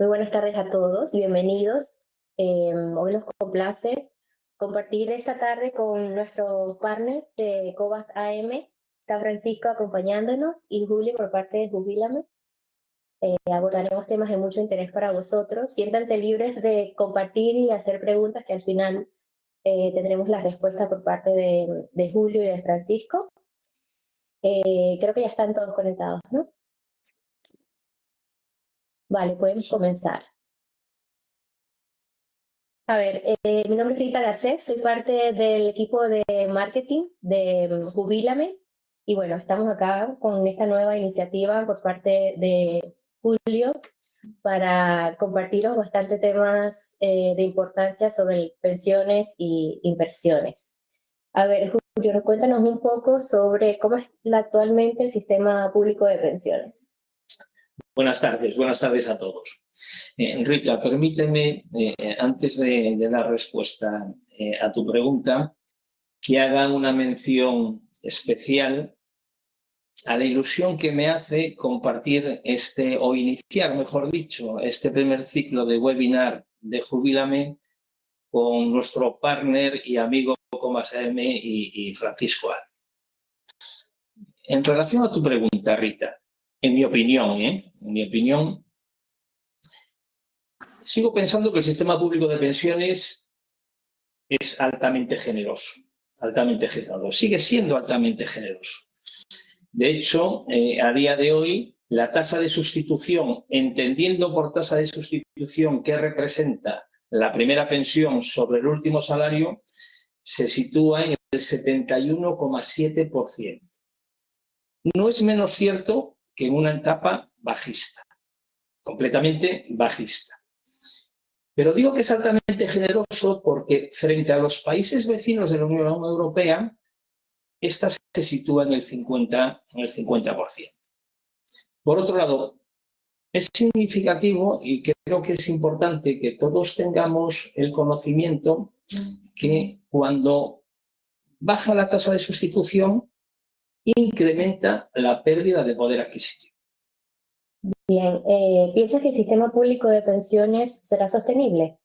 Muy buenas tardes a todos y bienvenidos. Hoy nos complace compartir esta tarde con nuestro partner de Cobas AM, está Francisco acompañándonos y Juli por parte de Jubílame. Abordaremos temas de mucho interés para vosotros. Siéntanse libres de compartir y hacer preguntas que al final tendremos la respuesta por parte de Julio y de Francisco. Creo que ya están todos conectados, ¿no? Vale, podemos comenzar. A ver, mi nombre es Rita Garcés, soy parte del equipo de marketing de Jubílame y bueno, estamos acá con esta nueva iniciativa por parte de Julio para compartiros bastantes temas de importancia sobre pensiones y inversiones. A ver, Julio, cuéntanos un poco sobre cómo es actualmente el sistema público de pensiones. Buenas tardes a todos. Rita, permíteme, antes de dar respuesta a tu pregunta, que haga una mención especial a la ilusión que me hace compartir o iniciar, mejor dicho, este primer ciclo de webinar de Jubílame con nuestro partner y amigo Cobas AM y Francisco A. En relación a tu pregunta, Rita, en mi opinión, sigo pensando que el sistema público de pensiones es altamente generoso, sigue siendo altamente generoso. De hecho, a día de hoy, la tasa de sustitución, entendiendo por tasa de sustitución qué representa la primera pensión sobre el último salario, se sitúa en el 71,7%. No es menos cierto que en una etapa bajista, completamente bajista. Pero digo que es altamente generoso porque frente a los países vecinos de la Unión Europea, esta se sitúa en el 50%. Por otro lado, es significativo y creo que es importante que todos tengamos el conocimiento que cuando baja la tasa de sustitución, incrementa la pérdida de poder adquisitivo. Bien, ¿piensas que el sistema público de pensiones será sostenible?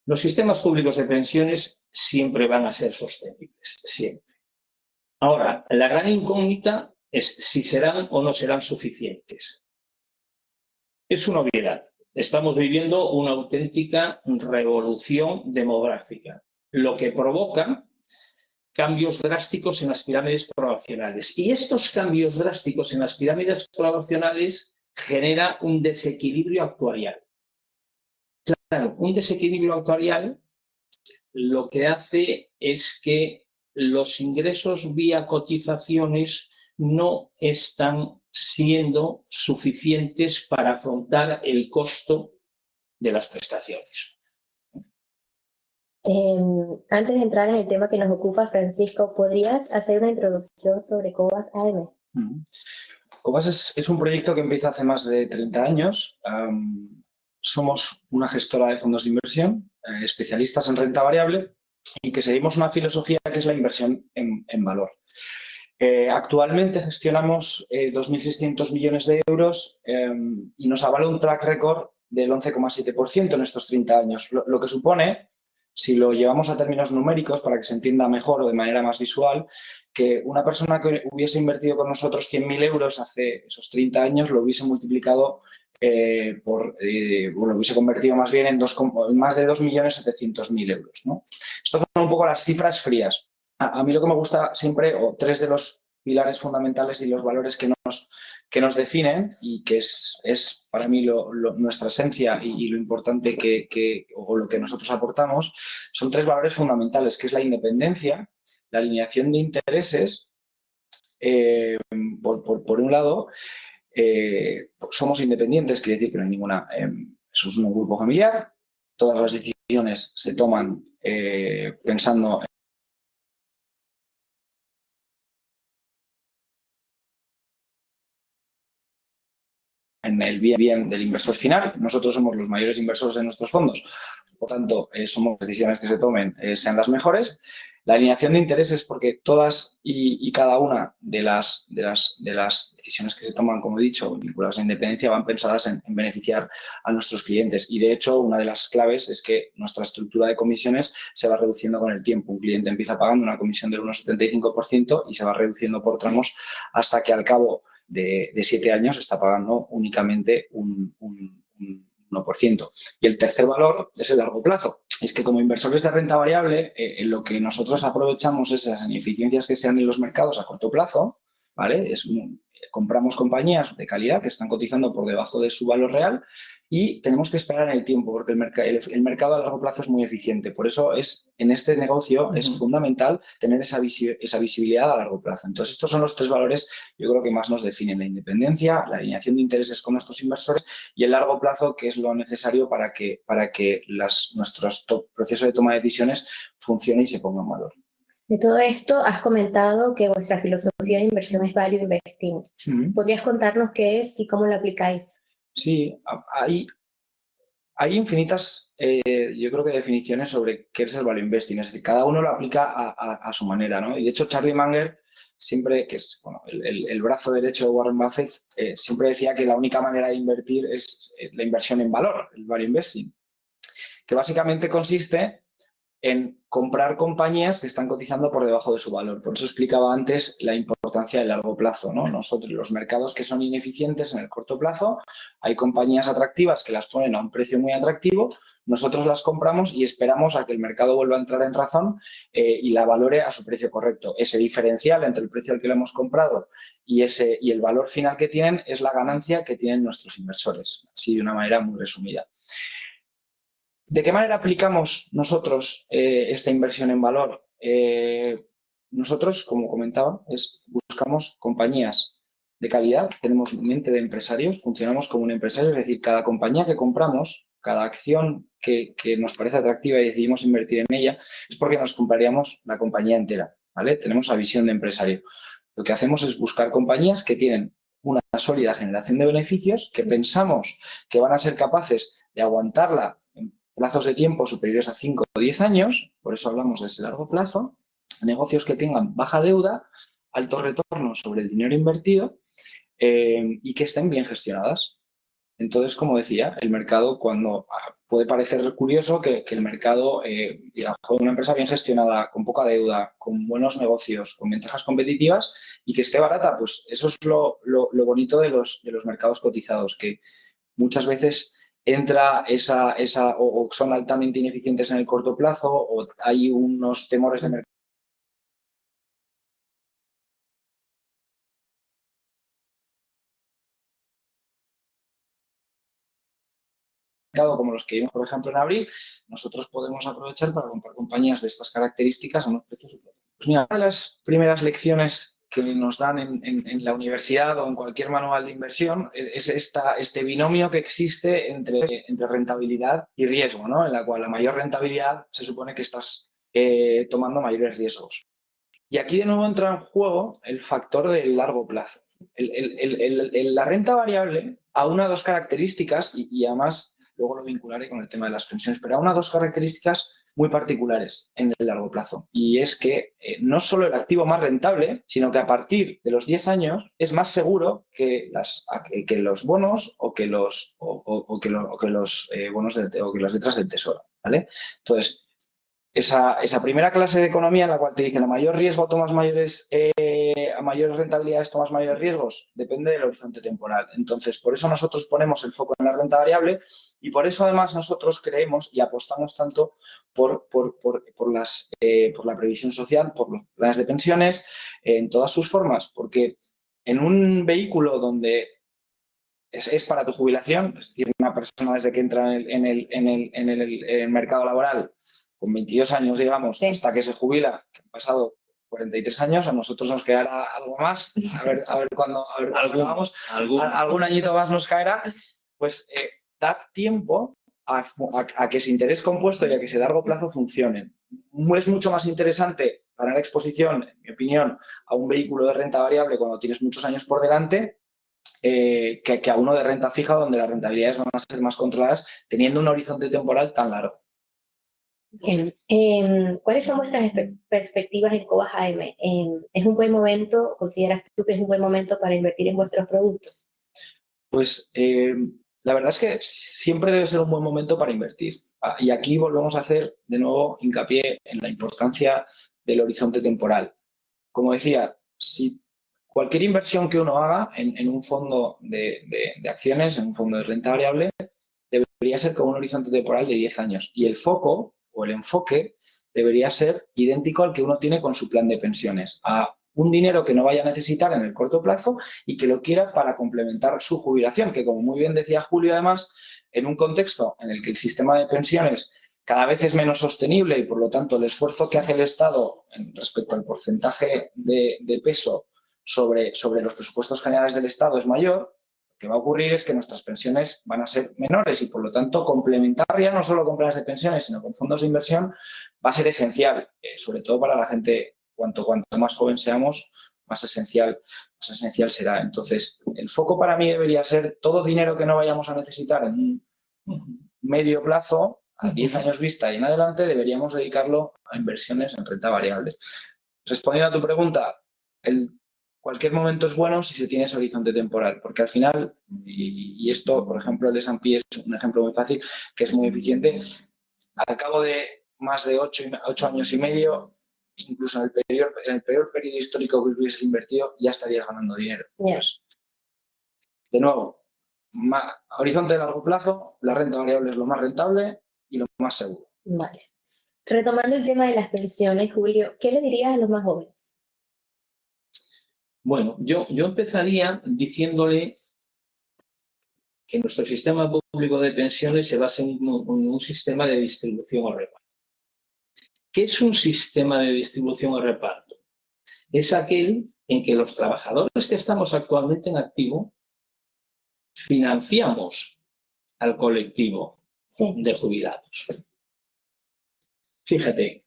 Los sistemas públicos de pensiones siempre van a ser sostenibles, siempre. Ahora, la gran incógnita es si serán o no serán suficientes. Es una obviedad. Estamos viviendo una auténtica revolución demográfica, lo que provoca cambios drásticos en las pirámides poblacionales. Y estos cambios drásticos en las pirámides poblacionales genera un desequilibrio actuarial. Claro, un desequilibrio actuarial lo que hace es que los ingresos vía cotizaciones no están siendo suficientes para afrontar el costo de las prestaciones. Antes de entrar en el tema que nos ocupa, Francisco, ¿podrías hacer una introducción sobre Cobas AM? Cobas es un proyecto que empieza hace más de 30 años. Somos una gestora de fondos de inversión, especialistas en renta variable y que seguimos una filosofía que es la inversión en valor. Actualmente gestionamos 2.600 millones de euros y nos avala un track record del 11,7% en estos 30 años, lo que supone, si lo llevamos a términos numéricos para que se entienda mejor o de manera más visual, que una persona que hubiese invertido con nosotros 100.000 euros hace esos 30 años lo hubiese multiplicado lo hubiese convertido más bien en más de 2.700.000 euros, ¿no? Estas son un poco las cifras frías. A mí lo que me gusta siempre, o tres de los pilares fundamentales y los valores que nos definen y que es para mí nuestra esencia y lo importante o lo que nosotros aportamos, son tres valores fundamentales, que es la independencia, la alineación de intereses, por un lado. Somos independientes, quiere decir que no hay ninguna... somos un grupo familiar, todas las decisiones se toman pensando en el bien del inversor final. Nosotros somos los mayores inversores en nuestros fondos, por tanto, somos decisiones que se tomen sean las mejores. La alineación de intereses, porque todas y cada una de las decisiones que se toman, como he dicho, vinculadas a la independencia, van pensadas en beneficiar a nuestros clientes. Y de hecho, una de las claves es que nuestra estructura de comisiones se va reduciendo con el tiempo. Un cliente empieza pagando una comisión del 1,75% y se va reduciendo por tramos hasta que al cabo de 7 años está pagando únicamente un 1%. Y el tercer valor es el largo plazo. Es que como inversores de renta variable, lo que nosotros aprovechamos es las ineficiencias que sean en los mercados a corto plazo, ¿vale? Compramos compañías de calidad que están cotizando por debajo de su valor real y tenemos que esperar en el tiempo porque el mercado a largo plazo es muy eficiente. Por eso en este negocio es fundamental tener esa visibilidad a largo plazo. Entonces, estos son los 3 valores, yo creo, que más nos definen: la independencia, la alineación de intereses con nuestros inversores y el largo plazo, que es lo necesario para que nuestros procesos de toma de decisiones funcionen y se pongan en valor. De todo esto, has comentado que vuestra filosofía de inversión es Value Investing. ¿Podrías contarnos qué es y cómo lo aplicáis? Sí, hay infinitas, yo creo que definiciones sobre qué es el Value Investing. Es decir, cada uno lo aplica a su manera, ¿no? Y de hecho, Charlie Munger, siempre, que es el brazo derecho de Warren Buffett, siempre decía que la única manera de invertir es la inversión en valor, el Value Investing, que básicamente consiste en comprar compañías que están cotizando por debajo de su valor. Por eso explicaba antes la importancia del largo plazo, ¿no? Nosotros, los mercados que son ineficientes en el corto plazo, hay compañías atractivas que las ponen a un precio muy atractivo, nosotros las compramos y esperamos a que el mercado vuelva a entrar en razón y la valore a su precio correcto. Ese diferencial entre el precio al que lo hemos comprado y el valor final que tienen es la ganancia que tienen nuestros inversores, así de una manera muy resumida. ¿De qué manera aplicamos nosotros esta inversión en valor? Nosotros, como comentaba, buscamos compañías de calidad, tenemos mente de empresarios, funcionamos como un empresario, es decir, cada compañía que compramos, cada acción que nos parece atractiva y decidimos invertir en ella, es porque nos compraríamos la compañía entera, ¿vale? Tenemos la visión de empresario. Lo que hacemos es buscar compañías que tienen una sólida generación de beneficios, que pensamos que van a ser capaces de aguantarla en plazos de tiempo superiores a 5 o 10 años, por eso hablamos de ese largo plazo, negocios que tengan baja deuda, alto retorno sobre el dinero invertido y que estén bien gestionadas. Entonces, como decía, el mercado, cuando puede parecer curioso que el mercado, una empresa bien gestionada, con poca deuda, con buenos negocios, con ventajas competitivas y que esté barata, pues eso es lo bonito de los mercados cotizados, que muchas veces entra o son altamente ineficientes en el corto plazo o hay unos temores de mercado como los que vimos, por ejemplo, en abril, nosotros podemos aprovechar para comprar compañías de estas características a unos precios superiores. Pues mira, una de las primeras lecciones que nos dan en la universidad o en cualquier manual de inversión es este binomio que existe entre rentabilidad y riesgo, ¿no? En la cual la mayor rentabilidad se supone que estás tomando mayores riesgos. Y aquí de nuevo entra en juego el factor del largo plazo. La renta variable aúna 2 características y además luego lo vincularé con el tema de las pensiones, pero aúna 2 características muy particulares en el largo plazo. Y es que no solo el activo más rentable, sino que a partir de los 10 años es más seguro que los bonos o que los bonos o que las letras del tesoro, ¿vale? Entonces, esa primera clase de economía en la cual te dicen a mayor riesgo tomas a mayores rentabilidades tomas mayores riesgos, depende del horizonte temporal. Entonces, por eso nosotros ponemos el foco en la renta variable y por eso además nosotros creemos y apostamos tanto por la previsión social, por los planes de pensiones, en todas sus formas, porque en un vehículo donde es para tu jubilación, es decir, una persona desde que entra en el mercado laboral con 22 años, digamos, hasta que se jubila, que han pasado 43 años, a nosotros nos quedará algo más, a ver cuándo vamos, algún añito más nos caerá, pues dad tiempo a que ese interés compuesto y a que ese largo plazo funcionen. Es mucho más interesante ganar exposición, en mi opinión, a un vehículo de renta variable cuando tienes muchos años por delante, que a uno de renta fija donde las rentabilidades van a ser más controladas teniendo un horizonte temporal tan largo. Bien. ¿Cuáles son vuestras perspectivas en Cobas AM? ¿Es un buen momento, consideras tú que es un buen momento para invertir en vuestros productos? Pues la verdad es que siempre debe ser un buen momento para invertir. Y aquí volvemos a hacer de nuevo hincapié en la importancia del horizonte temporal. Como decía, si cualquier inversión que uno haga en un fondo de acciones, en un fondo de renta variable, debería ser con un horizonte temporal de 10 años. Y el foco o el enfoque debería ser idéntico al que uno tiene con su plan de pensiones. A un dinero que no vaya a necesitar en el corto plazo y que lo quiera para complementar su jubilación, que como muy bien decía Julio, además, en un contexto en el que el sistema de pensiones cada vez es menos sostenible y, por lo tanto, el esfuerzo que hace el Estado respecto al porcentaje de peso sobre los presupuestos generales del Estado es mayor, lo que va a ocurrir es que nuestras pensiones van a ser menores y, por lo tanto, complementar ya no solo con planes de pensiones, sino con fondos de inversión va a ser esencial, sobre todo para la gente. Cuanto más joven seamos, más esencial será. Entonces, el foco para mí debería ser todo dinero que no vayamos a necesitar en un medio plazo, a 10 años vista y en adelante, deberíamos dedicarlo a inversiones en renta variable. Respondiendo a tu pregunta, cualquier momento es bueno si se tiene ese horizonte temporal, porque al final, y esto, por ejemplo, el S&P es un ejemplo muy fácil, que es muy eficiente, al cabo de más de 8 años y medio, incluso en el peor periodo histórico que hubieses invertido, ya estarías ganando dinero. Yeah. Pues, de nuevo, a horizonte de largo plazo, la renta variable es lo más rentable y lo más seguro. Vale. Retomando el tema de las pensiones, Julio, ¿qué le dirías a los más jóvenes? Bueno, yo empezaría diciéndole que nuestro sistema público de pensiones se basa en un sistema de distribución o reparto. ¿Qué es un sistema de distribución o reparto? Es aquel en que los trabajadores que estamos actualmente en activo financiamos al colectivo de jubilados. Fíjate,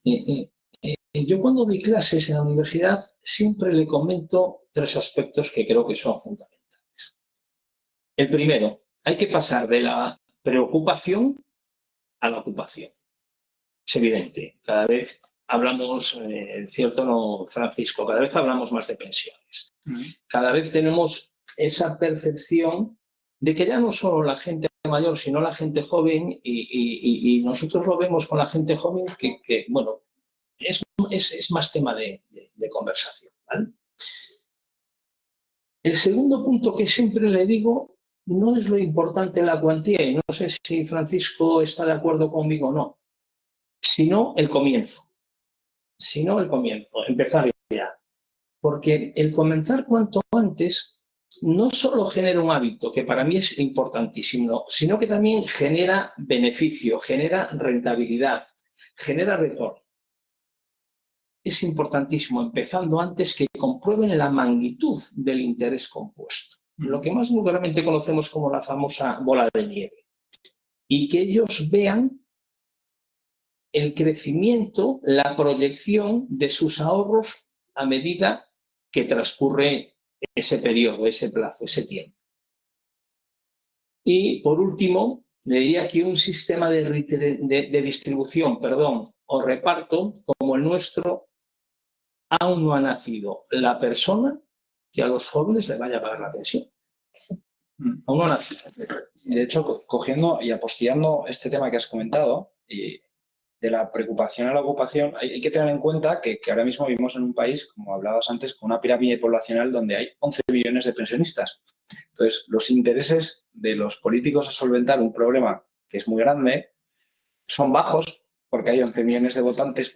yo cuando doy clases en la universidad siempre le comento 3 aspectos que creo que son fundamentales. El primero, hay que pasar de la preocupación a la ocupación. Es evidente, cada vez hablamos, cierto no, Francisco, cada vez hablamos más de pensiones. Cada vez tenemos esa percepción de que ya no solo la gente mayor, sino la gente joven, y nosotros lo vemos con la gente joven que bueno, es más tema de conversación, ¿vale? El segundo punto que siempre le digo no es lo importante la cuantía, y no sé si Francisco está de acuerdo conmigo o no, sino el comienzo. Empezar ya. Porque el comenzar cuanto antes no solo genera un hábito, que para mí es importantísimo, sino que también genera beneficio, genera rentabilidad, genera retorno. Es importantísimo, empezando antes, que comprueben la magnitud del interés compuesto, lo que más vulgarmente conocemos como la famosa bola de nieve, y que ellos vean el crecimiento, la proyección de sus ahorros a medida que transcurre ese periodo, ese plazo, ese tiempo. Y, por último, le diría que un sistema de distribución, o reparto, como el nuestro, aún no ha nacido la persona que a los jóvenes le vaya a pagar la pensión. Sí. Aún no ha nacido. De hecho, cogiendo y apostillando este tema que has comentado, de la preocupación a la ocupación, hay que tener en cuenta que ahora mismo vivimos en un país, como hablabas antes, con una pirámide poblacional donde hay 11 millones de pensionistas. Entonces, los intereses de los políticos a solventar un problema que es muy grande son bajos, porque hay 11 millones de votantes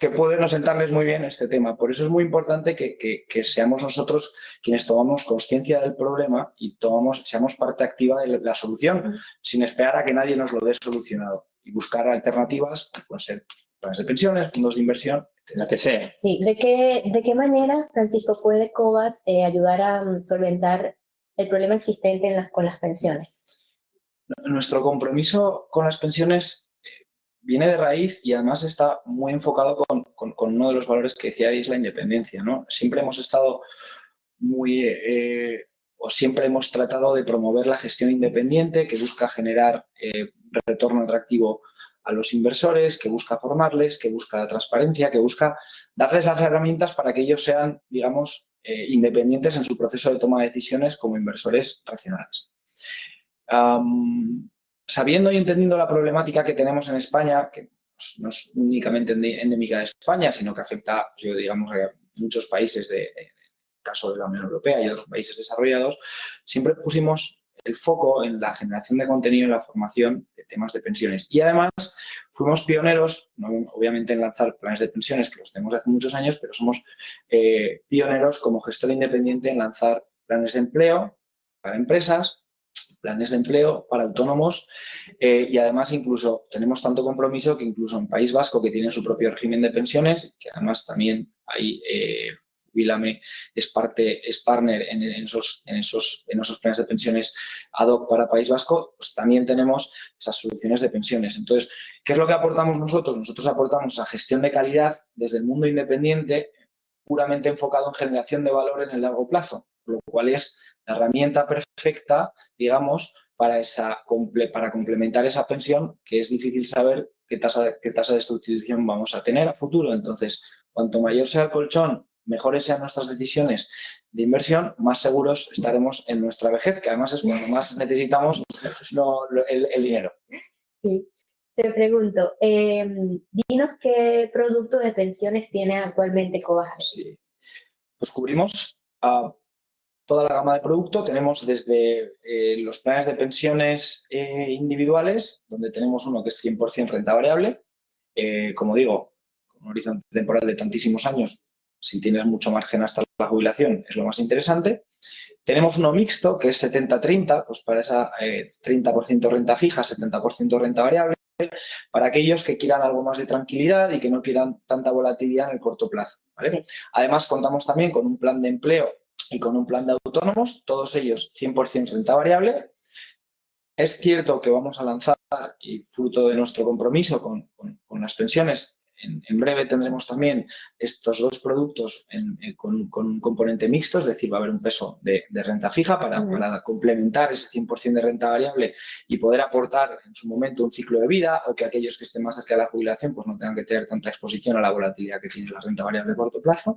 que pueden no sentarles muy bien este tema. Por eso es muy importante que seamos nosotros quienes tomamos conciencia del problema y seamos parte activa de la solución, sin esperar a que nadie nos lo dé solucionado. Y buscar alternativas, pueden ser planes de pensiones, fondos de inversión, la que sea. Sí, ¿de qué manera, Francisco, puede Cobas ayudar a solventar el problema existente con las pensiones? Nuestro compromiso con las pensiones viene de raíz y además está muy enfocado con uno de los valores que decíais, la independencia, ¿no? Siempre hemos estado siempre hemos tratado de promover la gestión independiente que busca generar retorno atractivo a los inversores, que busca formarles, que busca la transparencia, que busca darles las herramientas para que ellos sean, digamos, independientes en su proceso de toma de decisiones como inversores racionales. Sabiendo y entendiendo la problemática que tenemos en España, que no es únicamente endémica de España, sino que afecta, pues, digamos, a muchos países del caso de la Unión Europea y a los países desarrollados, siempre pusimos el foco en la generación de contenido y la formación de temas de pensiones. Y además fuimos pioneros, no, obviamente en lanzar planes de pensiones, que los tenemos hace muchos años, pero somos pioneros como gestor independiente en lanzar planes de empleo para empresas, planes de empleo para autónomos y además incluso tenemos tanto compromiso que incluso en País Vasco, que tiene su propio régimen de pensiones, que además también hay Jubilame es partner en esos planes de pensiones ad hoc para País Vasco, pues también tenemos esas soluciones de pensiones. Entonces, ¿qué es lo que aportamos nosotros? Nosotros aportamos a gestión de calidad desde el mundo independiente, puramente enfocado en generación de valor en el largo plazo, lo cual es la herramienta perfecta, digamos, para complementar esa pensión, que es difícil saber qué tasa de sustitución vamos a tener a futuro. Entonces, cuanto mayor sea el colchón, mejores sean nuestras decisiones de inversión, más seguros estaremos en nuestra vejez, que además es cuando más necesitamos el dinero. Sí. Te pregunto, dinos qué producto de pensiones tiene actualmente Cobas. Sí. Pues cubrimos toda la gama de producto. Tenemos desde los planes de pensiones individuales, donde tenemos uno que es 100% renta variable. Como digo, con un horizonte temporal de tantísimos años, si tienes mucho margen hasta la jubilación, es lo más interesante. Tenemos uno mixto, que es 70-30, pues para esa 30% renta fija, 70% renta variable, para aquellos que quieran algo más de tranquilidad y que no quieran tanta volatilidad en el corto plazo, ¿vale? Sí. Además, contamos también con un plan de empleo y con un plan de autónomos, todos ellos 100% renta variable. Es cierto que vamos a lanzar, y fruto de nuestro compromiso con las pensiones, en breve tendremos también estos dos productos con un componente mixto, es decir, va a haber un peso de renta fija para complementar ese 100% de renta variable y poder aportar en su momento un ciclo de vida, o que aquellos que estén más cerca de la jubilación pues no tengan que tener tanta exposición a la volatilidad que tiene la renta variable a corto plazo.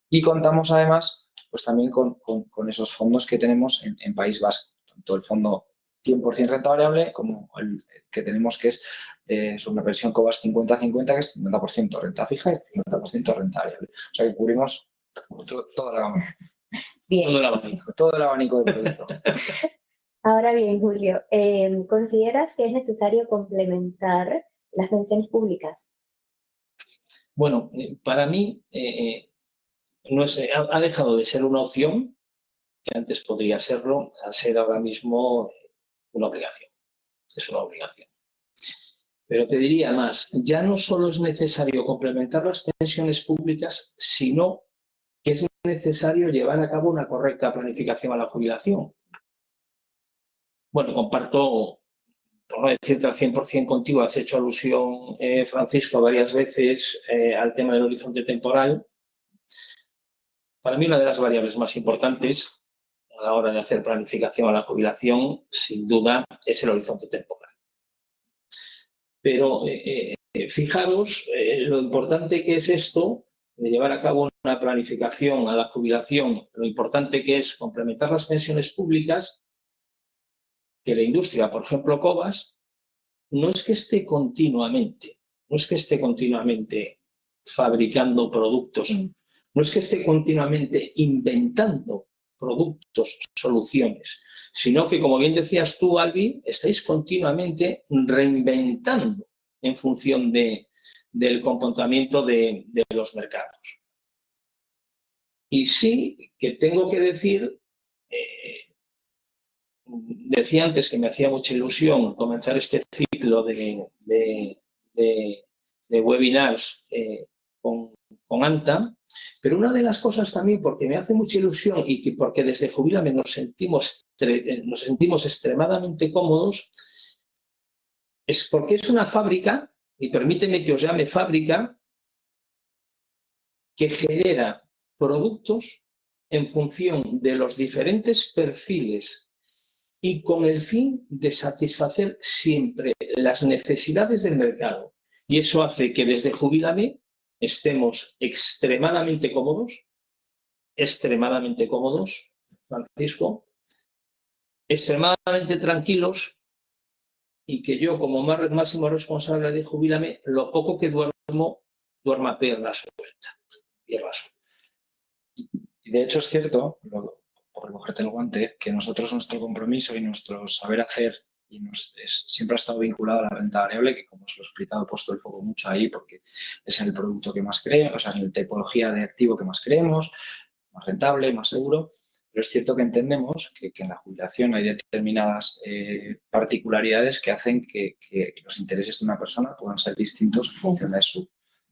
Y contamos además pues también con esos fondos que tenemos en País Vasco, tanto el fondo 100% renta variable como el que tenemos, que es una versión Cobas 50-50, que es 50% renta fija y 50% renta variable. O sea que cubrimos toda la gama. Bien. Todo el abanico de productos. Ahora bien, Julio, ¿consideras que es necesario complementar las pensiones públicas? Bueno, para mí no es, ha dejado de ser una opción, que antes podría serlo, a ser ahora mismo una obligación. Es una obligación. Pero te diría más, ya no solo es necesario complementar las pensiones públicas, sino que es necesario llevar a cabo una correcta planificación a la jubilación. Bueno, comparto, por no decirte al 100% contigo, has hecho alusión, Francisco, varias veces al tema del horizonte temporal. Para mí, una de las variables más importantes a la hora de hacer planificación a la jubilación, sin duda, es el horizonte temporal. Pero fijaros lo importante que es esto de llevar a cabo una planificación a la jubilación, lo importante que es complementar las pensiones públicas, que la industria, por ejemplo, Cobas, no es que esté continuamente fabricando productos, no es que esté continuamente inventando productos, soluciones, sino que, como bien decías tú, Albi, estáis continuamente reinventando en función del comportamiento de los mercados. Y sí que tengo que decir, decía antes que me hacía mucha ilusión comenzar este ciclo de webinars con Anta, pero una de las cosas también, porque me hace mucha ilusión y porque desde Jubilame nos sentimos extremadamente cómodos, es porque es una fábrica, y permíteme que os llame fábrica, que genera productos en función de los diferentes perfiles y con el fin de satisfacer siempre las necesidades del mercado. Y eso hace que desde Jubílame estemos extremadamente cómodos, Francisco, extremadamente tranquilos, y que yo, como máximo responsable de Jubílame, lo poco que duerma pierna suelta. Y de hecho es cierto, por cogerte el guante, que nuestro compromiso y nuestro saber hacer siempre ha estado vinculado a la renta variable, que como os lo he explicado, he puesto el foco mucho ahí porque es el producto que más creemos, o sea, es la tipología de activo que más creemos, más rentable, más seguro. Pero es cierto que entendemos que en la jubilación hay determinadas particularidades que hacen que los intereses de una persona puedan ser distintos en función de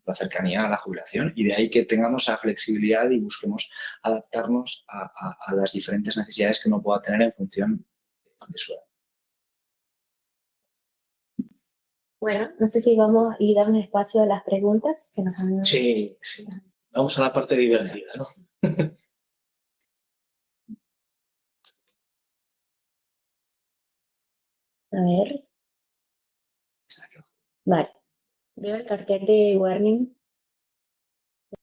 la cercanía a la jubilación, y de ahí que tengamos esa flexibilidad y busquemos adaptarnos a las diferentes necesidades que uno pueda tener en función de su edad. Bueno, no sé si vamos y damos espacio a las preguntas que nos han... Sí. Vamos a la parte divertida, ¿no? A ver. Vale. Veo el cartel de Warning.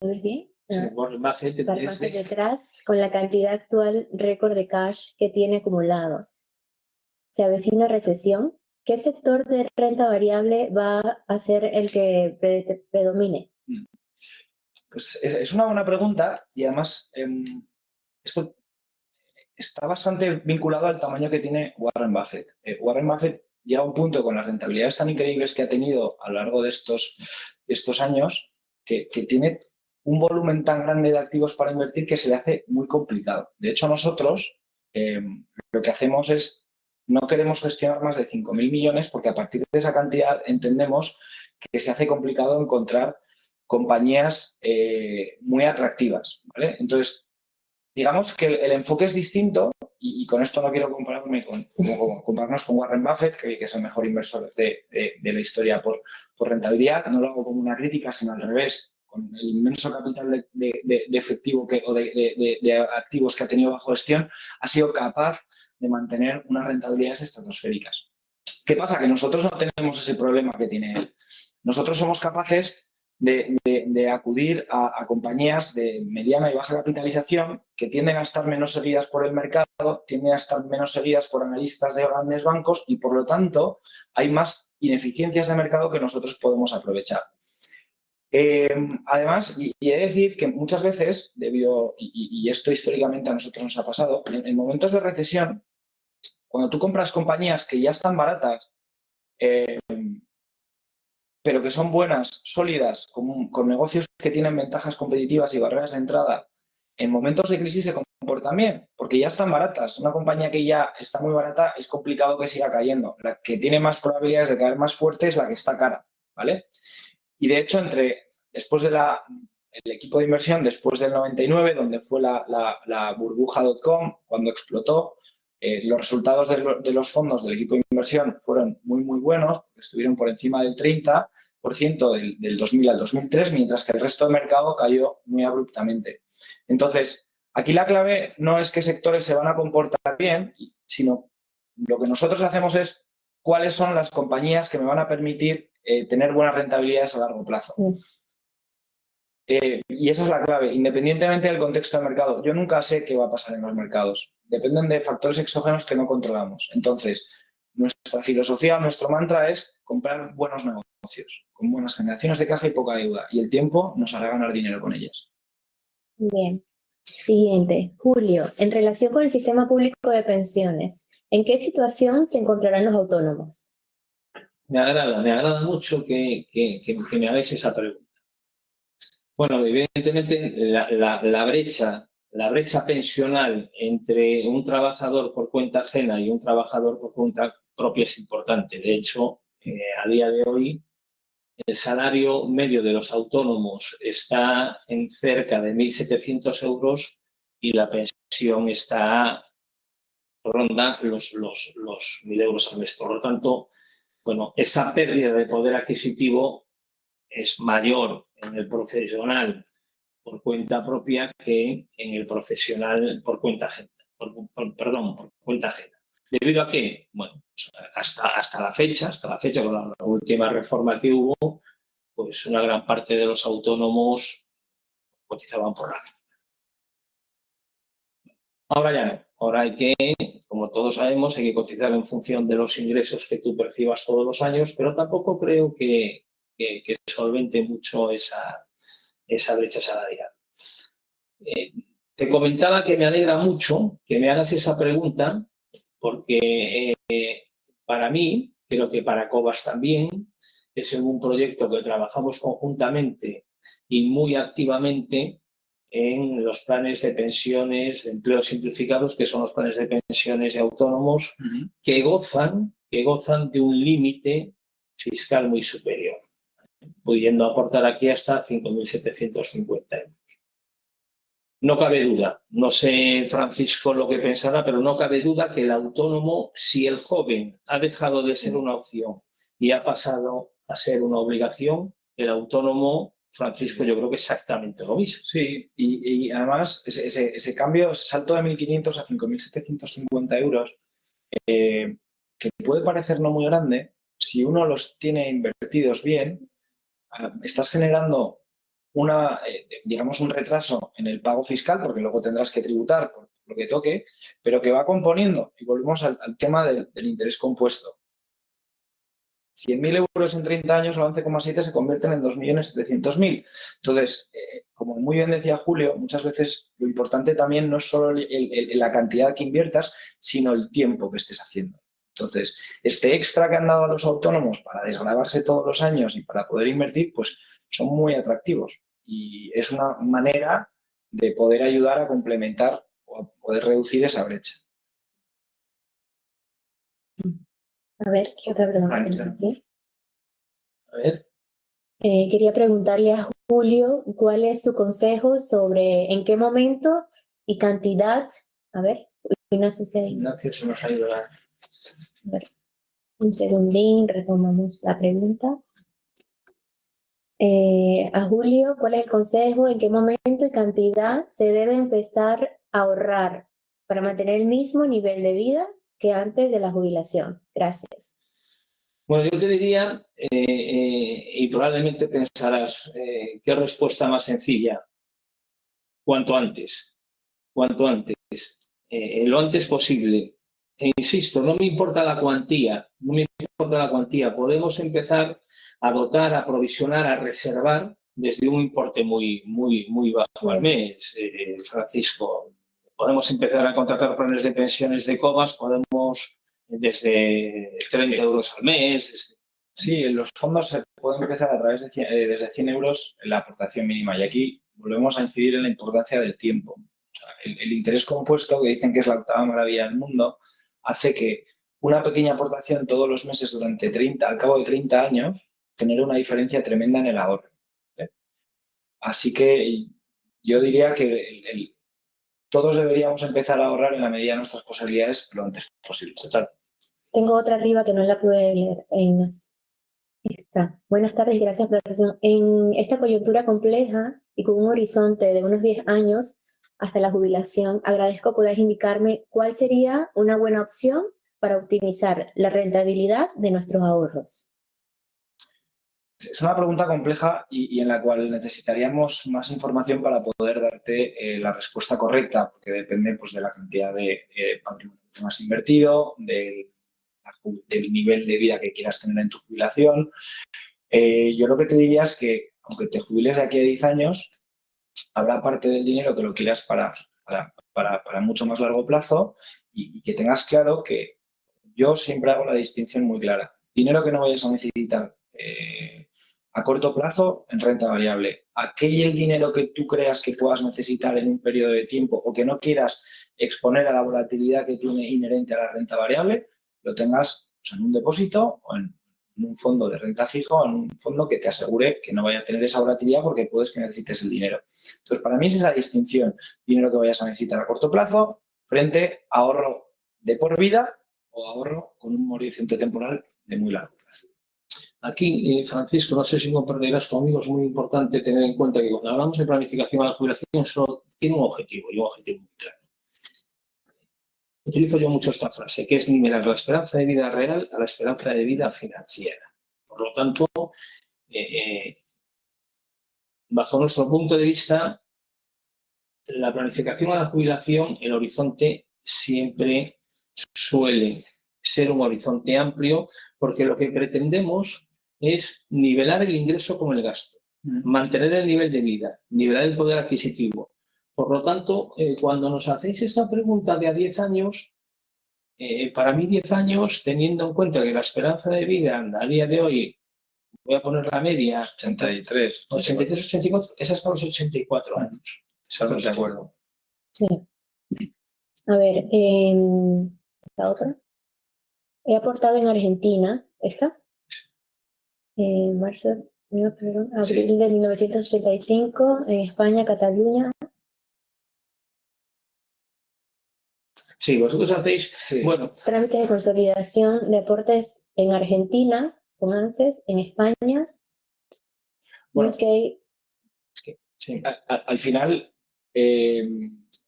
¿Lo ves bien? Sí, Warren Buffett detrás, con la cantidad actual récord de cash que tiene acumulado. Se avecina recesión. ¿Qué sector de renta variable va a ser el que predomine? Pues es una buena pregunta, y además esto está bastante vinculado al tamaño que tiene Warren Buffett. Warren Buffett llega a un punto con las rentabilidades tan increíbles que ha tenido a lo largo de estos años que tiene un volumen tan grande de activos para invertir que se le hace muy complicado. De hecho, nosotros lo que hacemos es no queremos gestionar más de 5.000 millones porque a partir de esa cantidad entendemos que se hace complicado encontrar compañías muy atractivas, ¿vale? Entonces, digamos que el enfoque es distinto, y con esto no quiero compararnos con Warren Buffett, que es el mejor inversor de la historia por rentabilidad. No lo hago como una crítica, sino al revés. Con el inmenso capital de efectivo o de activos que ha tenido bajo gestión, ha sido capaz de mantener unas rentabilidades estratosféricas. ¿Qué pasa? Que nosotros no tenemos ese problema que tiene él. Nosotros somos capaces de acudir a compañías de mediana y baja capitalización que tienden a estar menos seguidas por el mercado, tienden a estar menos seguidas por analistas de grandes bancos, y por lo tanto hay más ineficiencias de mercado que nosotros podemos aprovechar. Además, y he de decir que muchas veces, y esto históricamente a nosotros nos ha pasado, en momentos de recesión, cuando tú compras compañías que ya están baratas, pero que son buenas, sólidas, con negocios que tienen ventajas competitivas y barreras de entrada, en momentos de crisis se comportan bien, porque ya están baratas. Una compañía que ya está muy barata es complicado que siga cayendo. La que tiene más probabilidades de caer más fuerte es la que está cara, ¿vale? Y de hecho, después del equipo de inversión, después del 99, donde fue la burbuja.com, cuando explotó, los resultados de los fondos del equipo de inversión fueron muy, muy buenos, porque estuvieron por encima del 30% del 2000 al 2003, mientras que el resto del mercado cayó muy abruptamente. Entonces, aquí la clave no es qué sectores se van a comportar bien, sino lo que nosotros hacemos es cuáles son las compañías que me van a permitir tener buenas rentabilidades a largo plazo. Y esa es la clave, independientemente del contexto del mercado. Yo nunca sé qué va a pasar en los mercados. Dependen de factores exógenos que no controlamos. Entonces, nuestra filosofía, nuestro mantra es comprar buenos negocios, con buenas generaciones de caja y poca deuda. Y el tiempo nos hará ganar dinero con ellas. Bien. Siguiente. Julio, en relación con el sistema público de pensiones, ¿en qué situación se encontrarán los autónomos? Me agrada mucho que me hagáis esa pregunta. Bueno, evidentemente la brecha pensional entre un trabajador por cuenta ajena y un trabajador por cuenta propia es importante. De hecho, a día de hoy, el salario medio de los autónomos está en cerca de 1.700 euros y la pensión ronda los 1.000 euros al mes. Por lo tanto, bueno, esa pérdida de poder adquisitivo es mayor en el profesional por cuenta propia que en el profesional por cuenta ajena. Por cuenta ajena. ¿Debido a qué? Bueno, pues hasta la fecha, con la última reforma que hubo, pues una gran parte de los autónomos cotizaban por año. Ahora ya no. Ahora hay que, como todos sabemos, hay que cotizar en función de los ingresos que tú percibas todos los años, pero tampoco creo que solvente mucho esa brecha salarial. Te comentaba que me alegra mucho que me hagas esa pregunta, porque para mí, creo que para Cobas también, es un proyecto que trabajamos conjuntamente y muy activamente en los planes de pensiones de empleo simplificados, que son los planes de pensiones de autónomos, que gozan de un límite fiscal muy superior, pudiendo aportar aquí hasta 5.750 euros. No cabe duda, no sé, Francisco, lo que pensará, pero no cabe duda que el autónomo, si el joven ha dejado de ser una opción y ha pasado a ser una obligación, el autónomo, Francisco, yo creo que exactamente lo mismo. Sí, y además ese cambio, ese salto de 1.500 a 5.750 euros, que puede parecer no muy grande, si uno los tiene invertidos bien, estás generando digamos, un retraso en el pago fiscal, porque luego tendrás que tributar por lo que toque, pero que va componiendo. Y volvemos al tema del interés compuesto. 100.000 euros en 30 años, el 11,7 se convierten en 2.700.000. Entonces, como muy bien decía Julio, muchas veces lo importante también no es solo la cantidad que inviertas, sino el tiempo que estés haciendo. Entonces, este extra que han dado a los autónomos para desgravarse todos los años y para poder invertir, pues son muy atractivos. Y es una manera de poder ayudar a complementar o a poder reducir esa brecha. A ver, ¿qué otra pregunta tienes aquí? A ver. Quería preguntarle a Julio cuál es su consejo sobre en qué momento y cantidad. A ver, Ignacio se nos ha ido la... A ver, un segundín, retomamos la pregunta. A Julio, ¿cuál es el consejo? ¿En qué momento y cantidad se debe empezar a ahorrar para mantener el mismo nivel de vida que antes de la jubilación? Gracias. Bueno, yo te diría, y probablemente pensarás, ¿qué respuesta más sencilla? Cuanto antes, lo antes posible. E insisto, no me importa la cuantía, podemos empezar a dotar, a provisionar, a reservar desde un importe muy bajo al mes, Francisco. Podemos empezar a contratar planes de pensiones de Cobas, podemos desde 30 euros al mes. Sí, en los fondos se puede empezar a través de desde 100 euros la aportación mínima. Y aquí volvemos a incidir en la importancia del tiempo. O sea, el interés compuesto, que dicen que es la octava maravilla del mundo, hace que una pequeña aportación todos los meses durante al cabo de 30 años genere una diferencia tremenda en el ahorro. Así que yo diría que todos deberíamos empezar a ahorrar en la medida de nuestras posibilidades lo antes posible. Total. Tengo otra arriba que no la pude leer. Está. Buenas tardes y gracias por la presentación. En esta coyuntura compleja y con un horizonte de unos 10 años hasta la jubilación, agradezco poder indicarme cuál sería una buena opción para optimizar la rentabilidad de nuestros ahorros. Es una pregunta compleja y en la cual necesitaríamos más información para poder darte la respuesta correcta, porque depende pues, de la cantidad de patrimonio que tengas invertido, del nivel de vida que quieras tener en tu jubilación. Yo lo que te diría es que, aunque te jubiles de aquí a 10 años, habrá parte del dinero que lo quieras para mucho más largo plazo y que tengas claro que yo siempre hago la distinción muy clara. Dinero que no vayas a necesitar a corto plazo en renta variable. Aquel dinero que tú creas que puedas necesitar en un periodo de tiempo o que no quieras exponer a la volatilidad que tiene inherente a la renta variable, lo tengas en un depósito o en un fondo de renta fijo o en un fondo que te asegure que no vaya a tener esa volatilidad porque puedes que necesites el dinero. Entonces, para mí es esa distinción. Dinero que vayas a necesitar a corto plazo frente a ahorro de por vida o ahorro con un horizonte temporal de muy largo plazo. Aquí, Francisco, no sé si comprenderás conmigo, es muy importante tener en cuenta que cuando hablamos de planificación a la jubilación, eso tiene un objetivo y un objetivo muy claro. utilizo yo mucho esta frase, que es nivelar la esperanza de vida real a la esperanza de vida financiera. Por lo tanto, bajo nuestro punto de vista, la planificación a la jubilación, el horizonte siempre suele ser un horizonte amplio, porque lo que pretendemos es nivelar el ingreso con el gasto, mantener el nivel de vida, nivelar el poder adquisitivo. Por lo tanto, cuando nos hacéis esta pregunta de a 10 años, para mí 10 años, teniendo en cuenta que la esperanza de vida a día de hoy, voy a poner la media, 83, 84, es hasta los 84 años. Estamos de acuerdo. Sí. A ver, la otra. He aportado en Argentina, ¿esta? Marzo, abril Sí. de 1985, en España, Cataluña. Sí, vosotros hacéis, Sí. bueno, Trámites de consolidación de aportes en Argentina, con ANSES, en España, Bueno. UK. sí. Al final,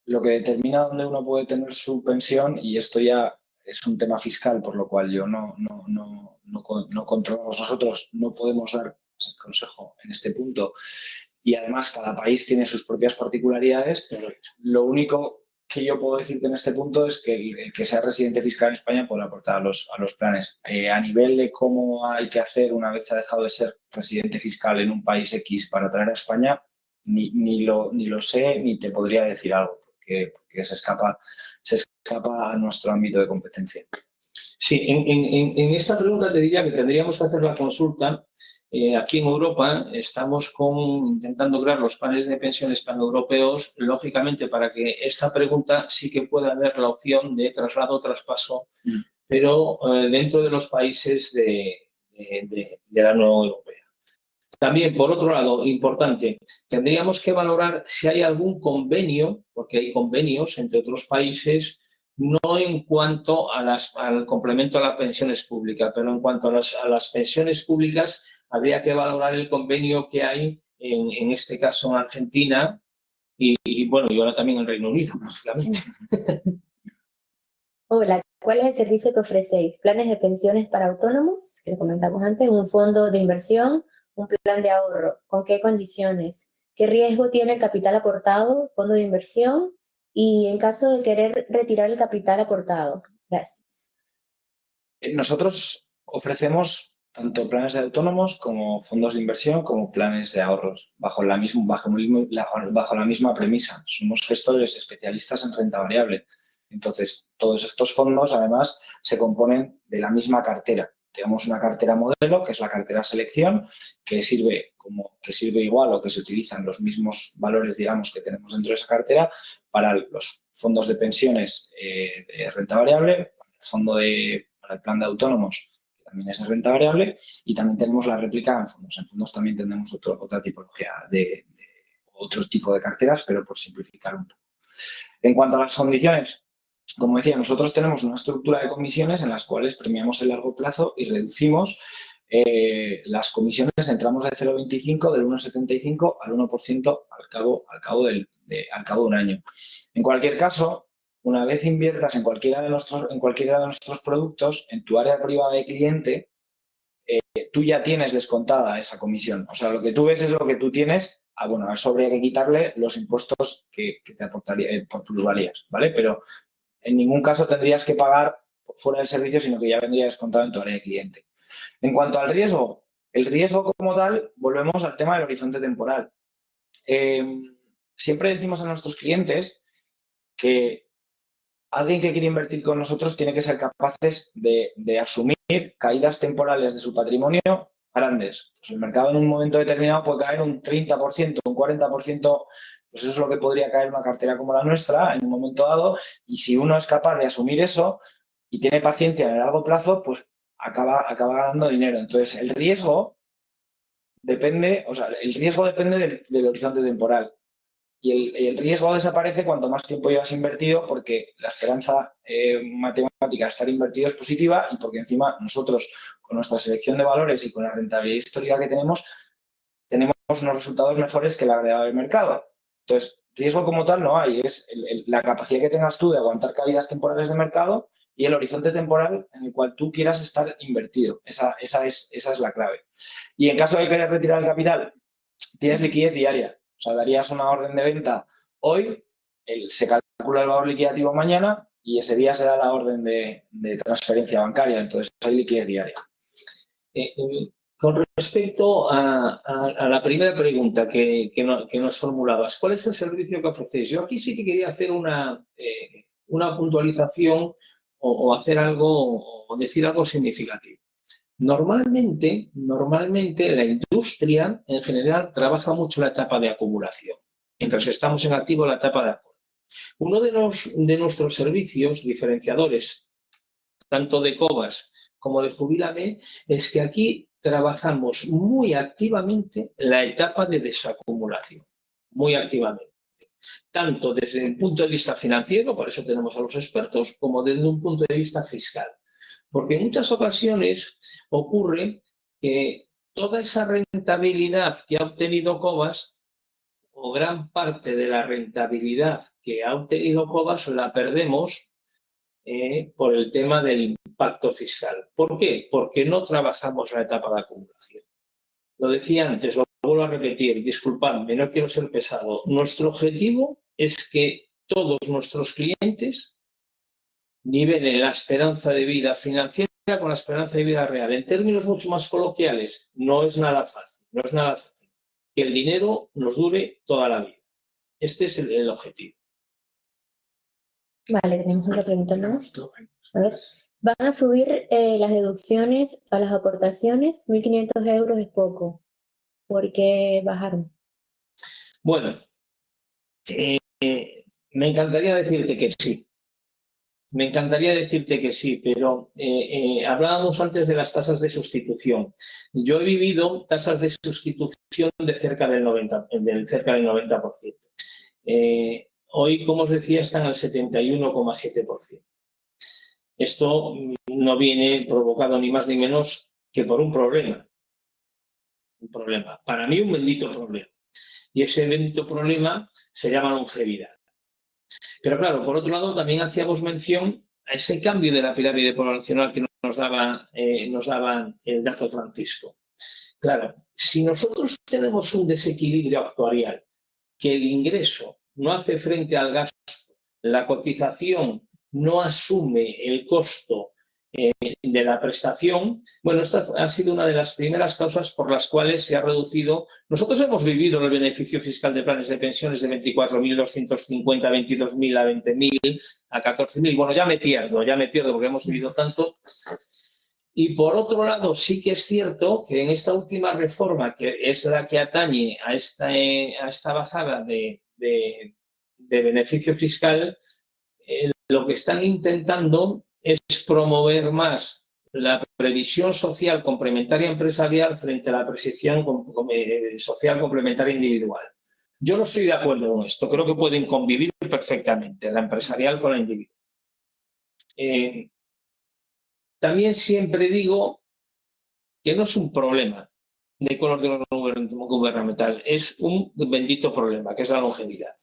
lo que determina dónde uno puede tener su pensión, y esto ya es un tema fiscal, por lo cual yo no controlamos, nosotros no podemos dar consejo en este punto, y además cada país tiene sus propias particularidades. Lo único que yo puedo decirte en este punto es que el que sea residente fiscal en España puede aportar a los planes. A nivel de cómo hay que hacer una vez se ha dejado de ser residente fiscal en un país X para traer a España, ni lo sé, ni te podría decir algo, porque se escapa a nuestro ámbito de competencia. Sí, en esta pregunta te diría que tendríamos que hacer la consulta. Aquí en Europa estamos intentando crear los planes de pensiones paneuropeos, lógicamente para que esta pregunta sí que pueda haber la opción de traslado o traspaso, pero dentro de los países de la Unión Europea. También, por otro lado, importante, tendríamos que valorar si hay algún convenio, porque hay convenios entre otros países, no en cuanto al complemento a las pensiones públicas, pero en cuanto a las pensiones públicas, habría que valorar el convenio que hay, en este caso en Argentina, y bueno, y ahora también en Reino Unido, lógicamente. Hola, ¿cuál es el servicio que ofrecéis? ¿Planes de pensiones para autónomos? Que lo comentamos antes, un fondo de inversión, un plan de ahorro. ¿Con qué condiciones? ¿Qué riesgo tiene el capital aportado, fondo de inversión? Y en caso de querer retirar el capital aportado. Gracias. Nosotros ofrecemos tanto planes de autónomos como fondos de inversión como planes de ahorros bajo la misma premisa. Somos gestores especialistas en renta variable. Entonces, todos estos fondos, además, se componen de la misma cartera. Tenemos una cartera modelo, que es la cartera selección, que sirve igual o que se utilizan los mismos valores, digamos, que tenemos dentro de esa cartera para los fondos de pensiones de renta variable, para el plan de autónomos, que también es de renta variable, y también tenemos la réplica en fondos. En fondos también tenemos otra tipología de otro tipo de carteras, pero por simplificar un poco. En cuanto a las condiciones, como decía, nosotros tenemos una estructura de comisiones en las cuales premiamos el largo plazo y reducimos las comisiones en tramos de 0,25, del 1,75 al 1% al cabo de un año. En cualquier caso, una vez inviertas en cualquiera de nuestros productos, en tu área privada de cliente, tú ya tienes descontada esa comisión. O sea, lo que tú ves es lo que tú tienes. Bueno, a eso habría que quitarle los impuestos que te aportaría por plusvalías, ¿vale? Pero en ningún caso tendrías que pagar fuera del servicio, sino que ya vendría descontado en tu área de cliente. En cuanto al riesgo, el riesgo como tal, volvemos al tema del horizonte temporal. Siempre decimos a nuestros clientes que alguien que quiere invertir con nosotros tiene que ser capaces de asumir caídas temporales de su patrimonio grandes. Pues el mercado en un momento determinado puede caer un 30%, un 40%, pues eso es lo que podría caer una cartera como la nuestra en un momento dado, y si uno es capaz de asumir eso y tiene paciencia en el largo plazo, pues acaba ganando dinero. Entonces, el riesgo depende del horizonte temporal. Y el riesgo desaparece cuanto más tiempo llevas invertido, porque la esperanza matemática de estar invertido es positiva, y porque encima nosotros, con nuestra selección de valores y con la rentabilidad histórica que tenemos unos resultados mejores que la agregado del mercado. Entonces, riesgo como tal no hay, es la capacidad que tengas tú de aguantar caídas temporales de mercado y el horizonte temporal en el cual tú quieras estar invertido. Esa es la clave. Y en caso de querer retirar el capital, tienes liquidez diaria. O sea, darías una orden de venta hoy, se calcula el valor liquidativo mañana y ese día será la orden de transferencia bancaria. Entonces, hay liquidez diaria. Con respecto a la primera pregunta que nos formulabas, ¿cuál es el servicio que ofrecéis? Yo aquí sí que quería hacer una puntualización o hacer algo o decir algo significativo. Normalmente la industria en general trabaja mucho la etapa de acumulación, mientras estamos en activo la etapa de aporte. Uno de nuestros servicios diferenciadores, tanto de Cobas como de Jubílame, es que aquí trabajamos muy activamente la etapa de desacumulación, muy activamente. Tanto desde el punto de vista financiero, por eso tenemos a los expertos, como desde un punto de vista fiscal. Porque en muchas ocasiones ocurre que toda esa rentabilidad que ha obtenido Cobas, o gran parte de la rentabilidad que ha obtenido Cobas, la perdemos por el tema del impacto fiscal. ¿Por qué? Porque no trabajamos la etapa de acumulación. Lo decía antes, lo vuelvo a repetir, disculpadme, no quiero ser pesado. Nuestro objetivo es que todos nuestros clientes nivelen la esperanza de vida financiera con la esperanza de vida real. En términos mucho más coloquiales, no es nada fácil, que el dinero nos dure toda la vida. Este es el objetivo. Vale, tenemos una pregunta más. A ver, van a subir las deducciones a las aportaciones, 1.500 euros es poco. ¿Por qué bajaron? Bueno, me encantaría decirte que sí. Pero hablábamos antes de las tasas de sustitución. Yo he vivido tasas de sustitución de cerca del 90%. Hoy, como os decía, están al 71,7%. Esto no viene provocado ni más ni menos que por un problema. Para mí, un bendito problema. Y ese bendito problema se llama longevidad. Pero claro, por otro lado, también hacíamos mención a ese cambio de la pirámide poblacional que nos daba el dato Francisco. Claro, si nosotros tenemos un desequilibrio actuarial, que el ingreso no hace frente al gasto, la cotización no asume el costo de la prestación, bueno, esta ha sido una de las primeras causas por las cuales se ha reducido. Nosotros hemos vivido el beneficio fiscal de planes de pensiones de 24.250, 22.000 a 20.000, a 14.000. Bueno, ya me pierdo porque hemos vivido tanto. Y por otro lado, sí que es cierto que en esta última reforma, que es la que atañe a esta bajada de beneficio fiscal, lo que están intentando es promover más la previsión social complementaria empresarial frente a la previsión social complementaria individual. Yo no estoy de acuerdo con esto. Creo que pueden convivir perfectamente la empresarial con la individual. También siempre digo que no es un problema de color de gubernamental, es un bendito problema, que es la longevidad.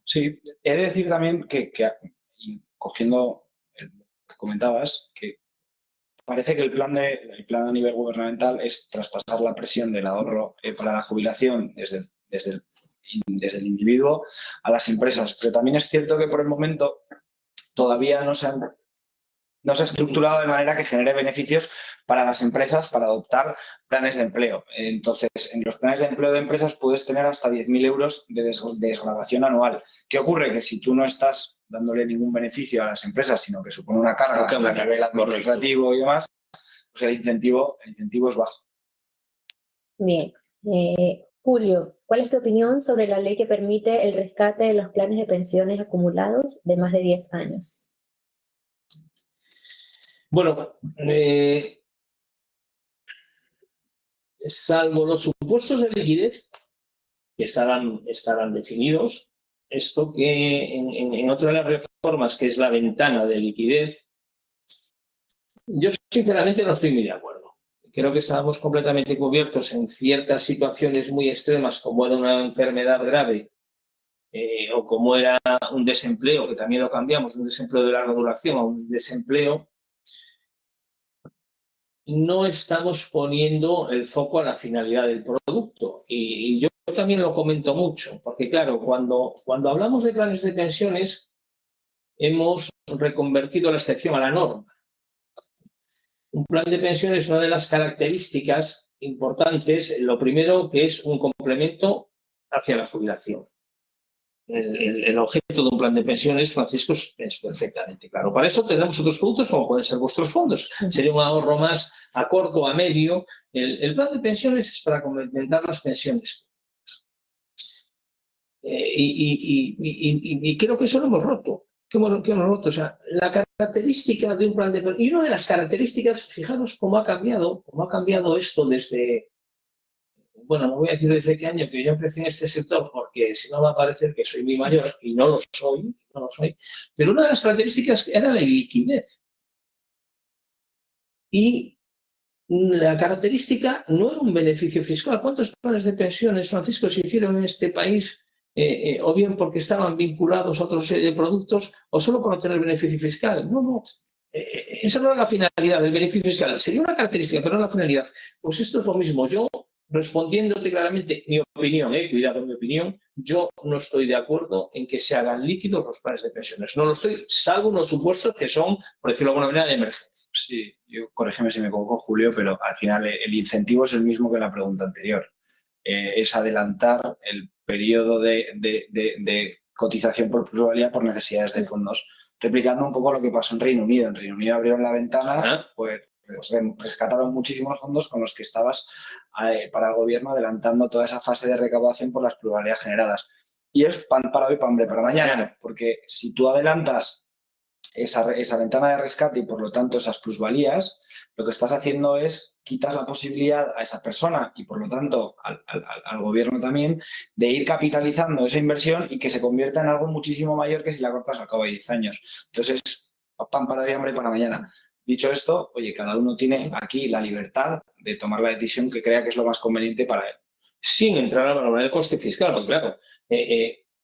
Sí, he de decir también que cogiendo lo que comentabas, que parece que el plan a nivel gubernamental es traspasar la presión del ahorro para la jubilación desde el individuo a las empresas. Pero también es cierto que por el momento todavía no se ha estructurado de manera que genere beneficios para las empresas para adoptar planes de empleo. Entonces, en los planes de empleo de empresas puedes tener hasta 10.000 euros de desgravación anual. ¿Qué ocurre? Que si tú no estás dándole ningún beneficio a las empresas, sino que supone una carga a nivel administrativo y demás, pues el incentivo es bajo. Bien. Julio, ¿cuál es tu opinión sobre la ley que permite el rescate de los planes de pensiones acumulados de más de 10 años? Bueno, salvo los supuestos de liquidez, que estarán definidos, esto que en otra de las reformas, que es la ventana de liquidez, yo sinceramente no estoy muy de acuerdo. Creo que estábamos completamente cubiertos en ciertas situaciones muy extremas, como era una enfermedad grave, o como era un desempleo, que también lo cambiamos, de un desempleo de larga duración a un desempleo, no estamos poniendo el foco a la finalidad del producto. Y yo también lo comento mucho, porque claro, cuando hablamos de planes de pensiones, hemos reconvertido la excepción a la norma. Un plan de pensiones es una de las características importantes, lo primero que es un complemento hacia la jubilación. El objeto de un plan de pensiones, Francisco, es perfectamente claro. Para eso tenemos otros productos como pueden ser vuestros fondos. Sería un ahorro más a corto, a medio. El plan de pensiones es para complementar las pensiones. Y creo que eso lo hemos roto. Que hemos roto. O sea, la característica de un plan de pensiones. Y una de las características, fijaros cómo ha cambiado esto desde. Bueno, no voy a decir desde qué año que yo empecé en este sector, porque si no va a parecer que soy muy mayor, y no lo soy, pero una de las características era la liquidez. Y la característica no era un beneficio fiscal. ¿Cuántos planes de pensiones, Francisco, se hicieron en este país, o bien porque estaban vinculados a otra serie de productos, o solo por obtener beneficio fiscal? No. Esa no era la finalidad del beneficio fiscal. Sería una característica, pero no la finalidad. Pues esto es lo mismo. Yo, respondiéndote claramente mi opinión, cuidado, mi opinión, yo no estoy de acuerdo en que se hagan líquidos los planes de pensiones. No lo estoy, salvo unos supuestos que son, por decirlo de alguna manera, de emergencia. Sí, yo corrígeme si me equivoco, Julio, pero al final el incentivo es el mismo que la pregunta anterior. Es adelantar el periodo de cotización por plusvalía por necesidades de fondos. Replicando un poco lo que pasó en Reino Unido. En Reino Unido abrieron la ventana, pues rescataron muchísimos fondos con los que estabas para el gobierno adelantando toda esa fase de recaudación por las plusvalías generadas. Y es pan para hoy, pan hambre para mañana, porque si tú adelantas esa ventana de rescate y por lo tanto esas plusvalías, lo que estás haciendo es quitas la posibilidad a esa persona y por lo tanto al gobierno también de ir capitalizando esa inversión y que se convierta en algo muchísimo mayor que si la cortas al cabo de 10 años. Entonces, pan para hoy, hambre para mañana. Dicho esto, oye, cada uno tiene aquí la libertad de tomar la decisión que crea que es lo más conveniente para él. Sin entrar a valorar el coste fiscal, pues claro.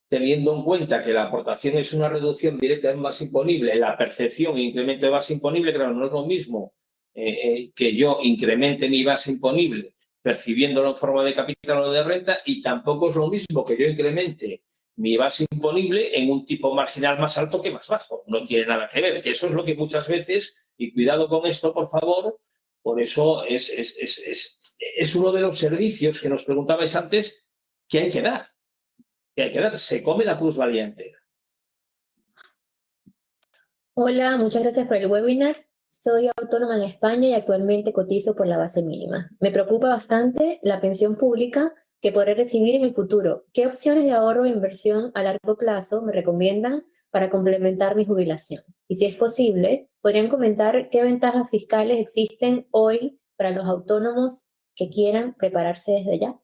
Teniendo en cuenta que la aportación es una reducción directa en base imponible, la percepción e incremento de base imponible, claro, no es lo mismo que yo incremente mi base imponible percibiéndolo en forma de capital o de renta, y tampoco es lo mismo que yo incremente mi base imponible en un tipo marginal más alto que más bajo. No tiene nada que ver. Eso es lo que muchas veces, y cuidado con esto, por favor, por eso es uno de los servicios que nos preguntabais antes que hay que dar. Se come la plusvalía entera. Hola, muchas gracias por el webinar. Soy autónoma en España y actualmente cotizo por la base mínima. Me preocupa bastante la pensión pública que podré recibir en el futuro. ¿Qué opciones de ahorro e inversión a largo plazo me recomiendan para complementar mi jubilación? Y si es posible, ¿podrían comentar qué ventajas fiscales existen hoy para los autónomos que quieran prepararse desde ya?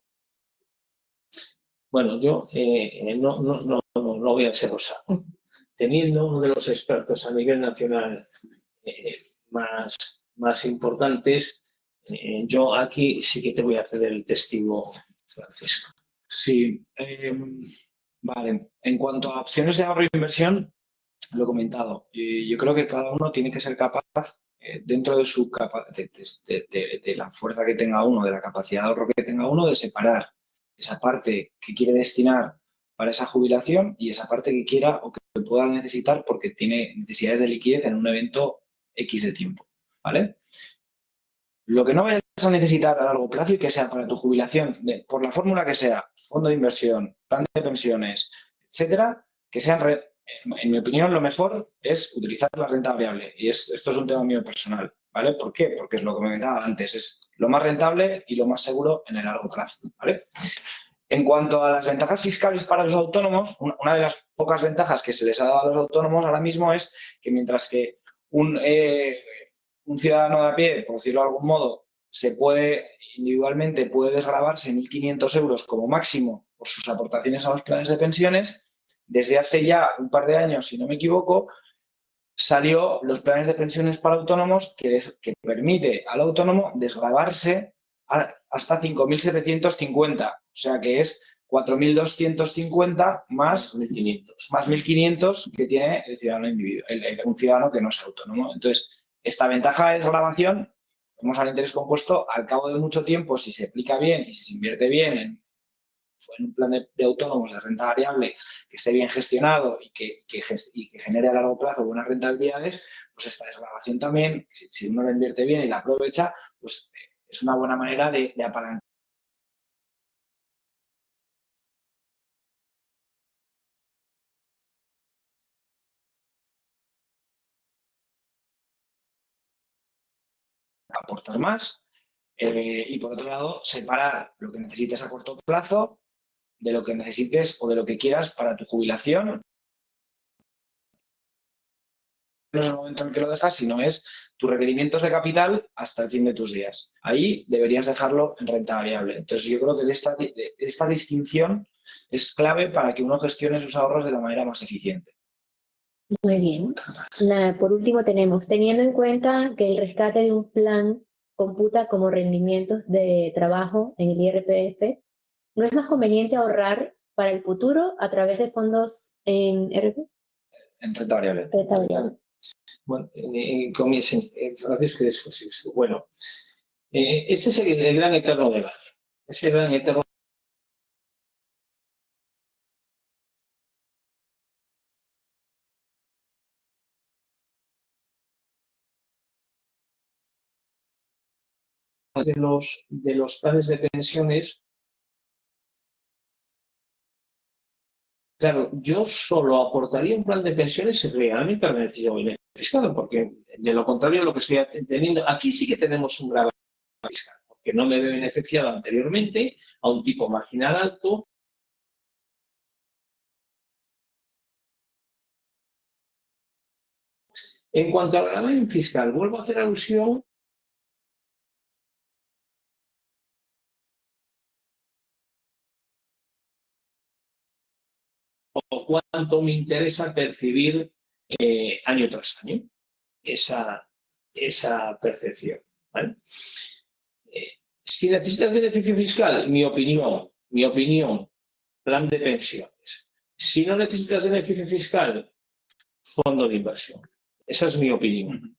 Bueno, yo no voy a ser osado. Teniendo uno de los expertos a nivel nacional más importantes, yo aquí sí que te voy a ceder el testigo, Francisco. Sí, vale. En cuanto a opciones de ahorro e inversión, lo he comentado. Yo creo que cada uno tiene que ser capaz, dentro de su de la fuerza que tenga uno, de la capacidad de ahorro que tenga uno, de separar esa parte que quiere destinar para esa jubilación y esa parte que quiera o que pueda necesitar porque tiene necesidades de liquidez en un evento X de tiempo, ¿vale? Lo que no vayas a necesitar a largo plazo y que sea para tu jubilación, por la fórmula que sea, fondo de inversión, plan de pensiones, etcétera, que sean, en mi opinión, lo mejor es utilizar la renta variable. Y esto es un tema mío personal, ¿vale? ¿Por qué? Porque es lo que me comentaba antes, es lo más rentable y lo más seguro en el largo plazo, ¿vale? En cuanto a las ventajas fiscales para los autónomos, una de las pocas ventajas que se les ha dado a los autónomos ahora mismo es que mientras que un ciudadano de a pie, por decirlo de algún modo, individualmente puede desgravarse 1.500 euros como máximo por sus aportaciones a los planes de pensiones, desde hace ya un par de años, si no me equivoco, salió los planes de pensiones para autónomos que permite al autónomo desgravarse hasta 5.750. O sea que es 4.250 más 1.500. Más 1.500 que tiene el ciudadano individuo, un ciudadano que no es autónomo. Entonces, esta ventaja de desgravación, vamos al interés compuesto, al cabo de mucho tiempo, si se aplica bien y si se invierte bien en un plan de autónomos de renta variable que esté bien gestionado y que genere a largo plazo buenas rentabilidades, pues esta desgravación también, si uno la invierte bien y la aprovecha, pues es una buena manera de apalancar. Aportar más y, por otro lado, separar lo que necesites a corto plazo de lo que necesites o de lo que quieras para tu jubilación. No es el momento en que lo dejas, sino es tus requerimientos de capital hasta el fin de tus días. Ahí deberías dejarlo en renta variable. Entonces, yo creo que esta distinción es clave para que uno gestione sus ahorros de la manera más eficiente. Muy bien. Por último tenemos, teniendo en cuenta que el rescate de un plan computa como rendimientos de trabajo en el IRPF, ¿no es más conveniente ahorrar para el futuro a través de fondos en RP? En renta variable. Renta variable. Bueno, Francisco, bueno, este es el gran eterno debate. Es el gran eterno de los planes de pensiones. Claro, yo solo aportaría un plan de pensiones si realmente lo necesito beneficio fiscal, porque de lo contrario lo que estoy teniendo, aquí sí que tenemos un grave fiscal, porque no me he beneficiado anteriormente a un tipo marginal alto. En cuanto al gravamen fiscal, vuelvo a hacer alusión o cuánto me interesa percibir año tras año esa percepción, ¿vale? Si necesitas beneficio fiscal, mi opinión, plan de pensiones. Si no necesitas beneficio fiscal, fondo de inversión. Esa es mi opinión.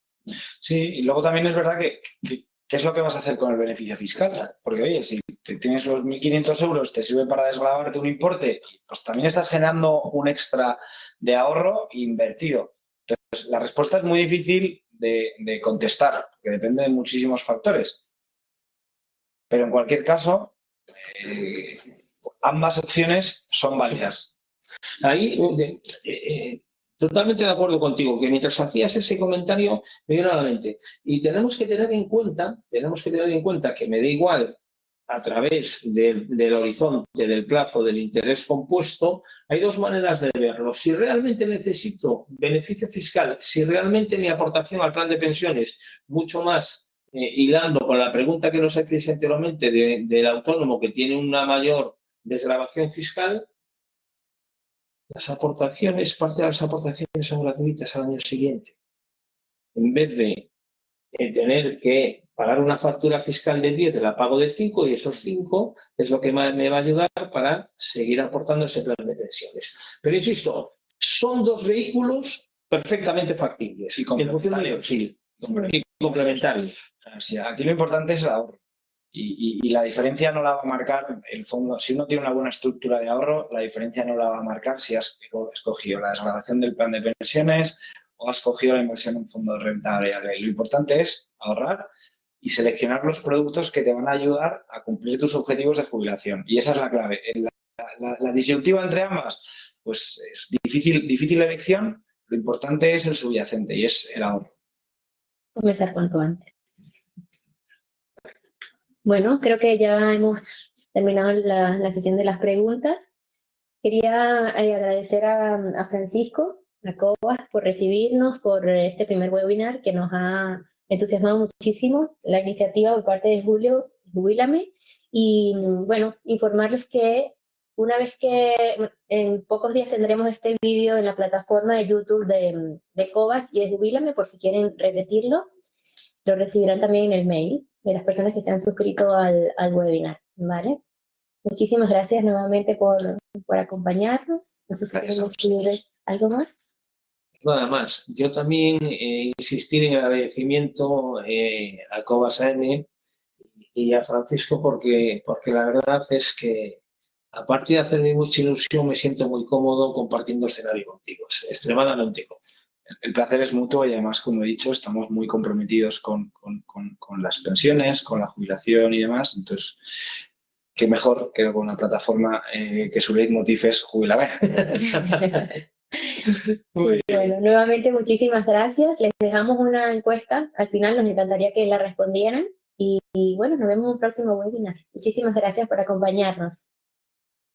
Sí, y luego también es verdad que ¿qué es lo que vas a hacer con el beneficio fiscal? Porque, oye, si tienes los 1.500 euros, te sirve para desgravarte un importe, pues también estás generando un extra de ahorro invertido. Entonces, la respuesta es muy difícil de contestar, porque depende de muchísimos factores. Pero en cualquier caso, ambas opciones son válidas. Ahí, totalmente de acuerdo contigo, que mientras hacías ese comentario me vino a la mente. Y tenemos que tener en cuenta que me da igual a través del horizonte, del plazo, del interés compuesto, hay dos maneras de verlo. Si realmente necesito beneficio fiscal, si realmente mi aportación al plan de pensiones, mucho más hilando con la pregunta que nos hacéis anteriormente del autónomo que tiene una mayor desgravación fiscal, parte de las aportaciones son gratuitas al año siguiente. En vez de tener que pagar una factura fiscal de 10, la pago de 5 y esos 5 es lo que me va a ayudar para seguir aportando ese plan de pensiones. Pero insisto, son dos vehículos perfectamente factibles y complementarios. Y complementarios. Aquí lo importante es el ahorro. Y la diferencia no la va a marcar el fondo. Si uno tiene una buena estructura de ahorro, la diferencia no la va a marcar si has escogido la desgravación del plan de pensiones o has escogido la inversión en un fondo de renta variable. Lo importante es ahorrar y seleccionar los productos que te van a ayudar a cumplir tus objetivos de jubilación. Y esa es la clave. La disyuntiva entre ambas, pues es difícil elección. Lo importante es el subyacente y es el ahorro. Comenzar cuanto antes. Bueno, creo que ya hemos terminado la sesión de las preguntas. Quería agradecer a Francisco, a Cobas, por recibirnos, por este primer webinar que nos ha entusiasmado muchísimo. La iniciativa por parte de Julio, Jubílame. Y bueno, informarles que una vez que en pocos días tendremos este vídeo en la plataforma de YouTube de Cobas y de Jubílame, por si quieren repetirlo, lo recibirán también en el mail de las personas que se han suscrito al webinar, ¿vale? Muchísimas gracias nuevamente por acompañarnos. No sé si Gracias quieren a vosotros. decir algo más. Nada más. Yo también insistir en el agradecimiento a Cobas AM y a Francisco porque la verdad es que aparte de hacerme mucha ilusión me siento muy cómodo compartiendo escenario contigo. Es extremadamente cómodo. El placer es mutuo y además, como he dicho, estamos muy comprometidos con las pensiones, con la jubilación y demás. Entonces, qué mejor que con una plataforma que su leitmotiv es jubilarme. Sí, bueno, nuevamente muchísimas gracias. Les dejamos una encuesta. Al final nos encantaría que la respondieran. Y bueno, nos vemos en un próximo webinar. Muchísimas gracias por acompañarnos.